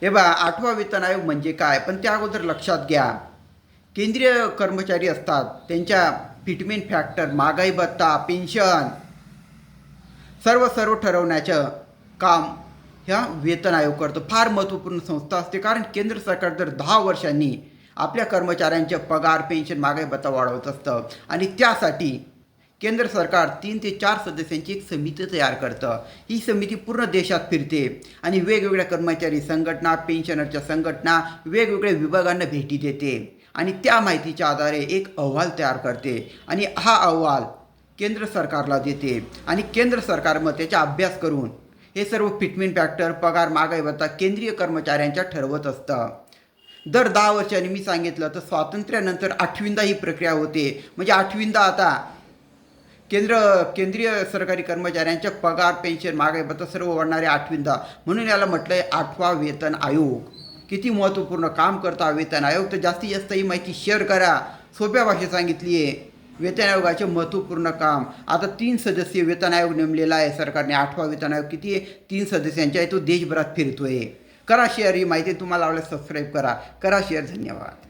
हे बघा, 8वा वेतन आयोग म्हणजे काय, पण त्या अगोदर लक्षात घ्या, केंद्रीय कर्मचारी असतात त्यांच्या फिटमेंट फॅक्टर, महागाई भत्ता, पेन्शन सर्व ठरवण्याचं काम ह्या वेतन आयोग करतो. फार महत्त्वपूर्ण संस्था असते, कारण केंद्र सरकार दर 10 वर्षांनी आपल्या कर्मचाऱ्यांचे पगार, पेन्शन, महागाई भत्ता वाढवत असतं आणि त्यासाठी केंद्र सरकार 3 ते 4 सदस्यांची एक समिती तयार करतं. ही समिती पूर्ण देशात फिरते आणि वेगवेगळ्या कर्मचारी संघटना, पेन्शनरच्या संघटना, वेगवेगळ्या विभागांना भेटी देते आणि त्या माहितीच्या आधारे एक अहवाल तयार करते आणि हा अहवाल केंद्र सरकारला देते आणि केंद्र सरकार मग त्याचा अभ्यास करून हे सर्व फिटमेंट फॅक्टर, पगार, महागाई भत्ता केंद्रीय कर्मचाऱ्यांच्या ठरवत असतं. दर 10 वर्षांनी मी सांगितलं तर स्वातंत्र्यानंतर 8वींदा ही प्रक्रिया होते. म्हणजे 8वींदा आता केंद्रीय सरकारी कर्मचाऱ्यांच्या पगार, पेन्शन, महागाई भत्ता सर्व वाढणारे 8वींदा, म्हणून याला म्हटलं आहे 8वा वेतन आयोग. किती महत्त्वपूर्ण काम करतो हा वेतन आयोग. तर जास्तीत जास्त ही माहिती शेअर करा. सोप्या भाषेत सांगितली आहे वेतन आयोगाचे महत्त्वपूर्ण काम. आता 3 सदस्यीय वेतन आयोग नेमलेला आहे सरकारने. 8वा वेतन आयोग किती आहे, 3 सदस्यांचा आहे. तो देशभरात फिरतोय. करा शेअर. ही माहिती तुम्हाला आवडल्यास सबस्क्राईब करा शेअर. धन्यवाद.